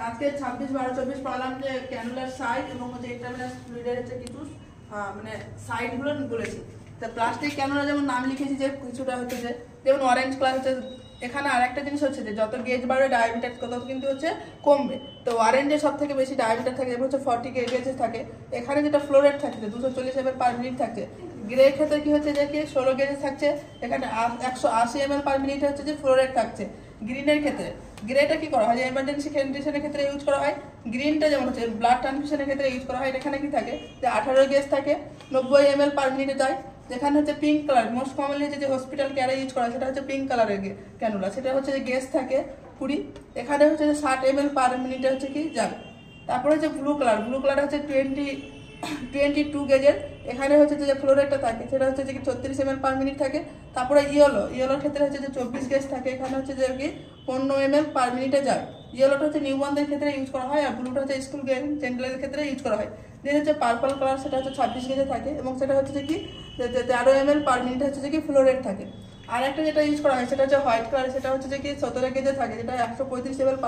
আজকে 26/12/24 পড়ালাম যে ক্যানুলার সাইড এবং হচ্ছে ইন্টারভেনাস ফ্লুইডের হচ্ছে কিছু মানে সাইডগুলো বলেছি। তা প্লাস্টিক ক্যানুলা যেমন নাম লিখেছি যে কিছুটা হচ্ছে যে যেমন অরেঞ্জ কালার হচ্ছে। এখানে আরেকটা জিনিস হচ্ছে যে যত গেজ বাড়বে ডায়ামিটার তত কিন্তু হচ্ছে কমবে। তো অরেঞ্জে সব থেকে বেশি ডায়ামিটার থাকে যেমন হচ্ছে 40 গেজেস থাকে। এখানে যেটা ফ্লো রেট থাকছে 240 ml পার মিনিট থাকছে। গ্রে ক্ষেত্রে কি হচ্ছে যে কি 16 গেজেস থাকছে, এখানে 180 ml পার মিনিট হচ্ছে যে ফ্লো রেট থাকছে। গ্রিনের ক্ষেত্রে গ্রেটা কি করা হয় যে এমার্জেন্সি কন্ডিশনের ক্ষেত্রে ইউজ করা হয়। গ্রিনটা যেমন হচ্ছে ব্লাড ট্রান্সফিউশনের ক্ষেত্রে ইউজ করা হয়। এখানে কি থাকে যে 18 গেজ থাকে, 90 ml পার মিনিটে যায়। যেখানে হচ্ছে পিঙ্ক কালার মোস্ট কমনলি যে হসপিটাল কেয়ারে ইউজ করা হয় সেটা হচ্ছে পিঙ্ক কালারের ক্যানুলা, সেটা হচ্ছে যে গ্যাস থাকে 20। এখানে হচ্ছে যে 60 ml পার মিনিটে হচ্ছে কি যাবে। তারপরে হচ্ছে ব্লু কালার হচ্ছে 22 গেজের। এখানে হচ্ছে যে ফ্লোরেটটা থাকে সেটা হচ্ছে যে কি 36 ml পার মিনিট থাকে। তারপরে ইয়েলোর ক্ষেত্রে হচ্ছে যে 24 গেজ থাকে। এখানে হচ্ছে যে কি 15 ml পার মিনিটে যায়। ইয়েলোটা হচ্ছে নিউবর্নদের ক্ষেত্রে ইউজ করা হয়, আর ব্লুটা হচ্ছে স্কুল জেন্টালের ক্ষেত্রে ইউজ করা হয়। দেন হচ্ছে পার্পল কালার, সেটা হচ্ছে 26 গেজে থাকে এবং সেটা হচ্ছে যে কি 13 ml পার মিনিট হচ্ছে যে কি ফ্লোরেট থাকে। আর একটা যেটা ইউজ করা হয় সেটা হচ্ছে হোয়াইট কালার, সেটা হচ্ছে যে কি 17 গেজে থাকে, যেটা 135 ml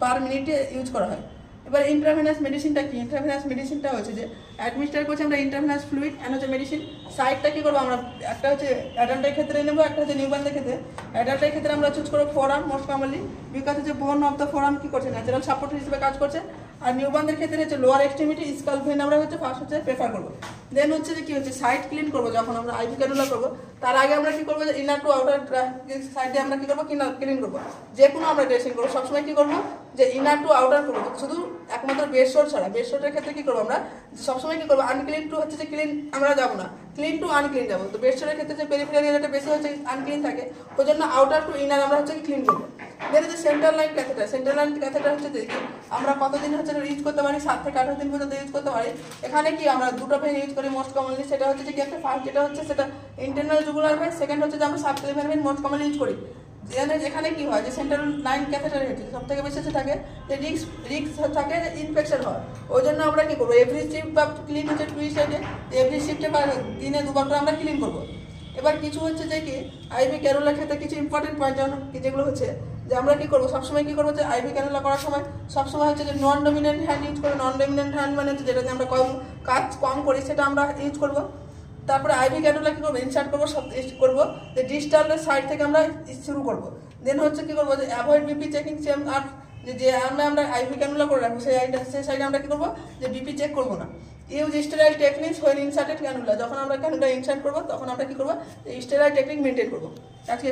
পার মিনিটে ইউজ করা হয়। এবার ইন্ট্রাভেনাস মেডিসিনটা কি? ইন্ট্রাভেনাস মেডিসিনটা হচ্ছে যে অ্যাডমিনিস্টার করছি আমরা ইন্ট্রাভেনাস ফ্লুইড এন্ড হচ্ছে মেডিসিন। সাইডটা কি করবো আমরা, একটা হচ্ছে অ্যাডাল্টের ক্ষেত্রে নেবো, একটা হচ্ছে নিউবর্নদের ক্ষেত্রে। অ্যাডাল্টের ক্ষেত্রে আমরা চুজ করবো ফোরআর্ম মোস্ট কমনলি, বিকজ হচ্ছে বোন অফ দ্য ফোরআর্ম কি করছে ন্যাচারাল সাপোর্ট হিসেবে কাজ করছে। আর নিউবর্নদের ক্ষেত্রে হচ্ছে লোয়ার এক্সট্রিমিটি স্কাল ভেন আমরা হচ্ছে ফার্স্ট হচ্ছে প্রেফার করবো। দেন হচ্ছে যে কি হচ্ছে সাইড ক্লিন করবো যখন আমরা আইভি ক্যানুলা করবো, তার আগে আমরা কি করবো যে ইনার টু আউটার সাইডে আমরা কি করবো ক্লিন করবো। যে কোনো আমরা ড্রেসিং করবো সবসময় কি করবো যে ইনার টু আউটার করবো, শুধু একমাত্র বেডশোর ছাড়া। বেডশোরের ক্ষেত্রে কি করবো আমরা সবসময় কি করবো আনক্লিন টু হচ্ছে যে ক্লিন আমরা যাবো না, ক্লিন টু আনক্লিন যাবো। তো বেডশোরের ক্ষেত্রে যে পেরিফেরাল এরিয়াটা বেশি হচ্ছে আনক্লিন থাকে, ওই জন্য আউটার টু ইনার আমরা হচ্ছে ক্লিন করবো। দেন হচ্ছে সেন্ট্রাল লাইন ক্যাথেটার হচ্ছে দেখি আমরা কতদিন হচ্ছে ইউজ করতে পারি, 7 থেকে 18 দিন পর্যন্ত ইউজ করতে পারি। এখানে কি আমরা দুটো ভেন ইউজ করি মোস্ট কমনলি, সেটা হচ্ছে যে কি একটা ফার্স্ট যেটা হচ্ছে সেটা ইন্টারনাল জুগুলার ভেন, সেকেন্ড হচ্ছে যে আমরা সাবক্লিভার ভেন মোস্ট কমনলি ইউজ করি। এখানে কি হয় যে সেন্ট্রাল লাইন ক্যাথেটার হচ্ছে সব থেকে বেশি থাকে যে রিস্ক থাকে ইনফেকশন হয়। ওই জন্য আমরা কি করবো এভরি শিফট বা ক্লিন হচ্ছে 2 সাইডে, এভরি শিফটে বা দিনে 2বার করে আমরা ক্লিন করবো। এবার কিছু হচ্ছে যে কি আইভি ক্যানুলার ক্ষেত্রে কিছু ইম্পর্টেন্ট পয়েন্ট যেগুলো হচ্ছে যে আমরা কি করবো সবসময় কি করবো যে আইভি ক্যানুলা করার সময় সবসময় হচ্ছে যে নন ডমিনেন্ট হ্যান্ড ইউজ করবো। নন ডমিনেন্ট হ্যান্ড মানে হচ্ছে যেটাতে আমরা কাজ কম করি সেটা আমরা ইউজ করবো। তারপরে আইভি ক্যানুলা কি করবো ইনসার্ট করবো, সব করবো যে ডিস্টালের সাইড থেকে আমরা শুরু করবো। দেন হচ্ছে কি করবো যে অ্যাভয়েড বিপি চেকিং সেম। আর যে আমরা আইভি ক্যানুলা করে রাখবো সেই সাইডে আমরা কি করবো যে বিপি চেক করবো না। Use sterile techniques when inserted cannula, যখন আমরা ক্যানুলা ইনসার্ট করবো তখন আমরা কি করবো স্টেরাইল টেকনিক মেনটেন করবো। আজকে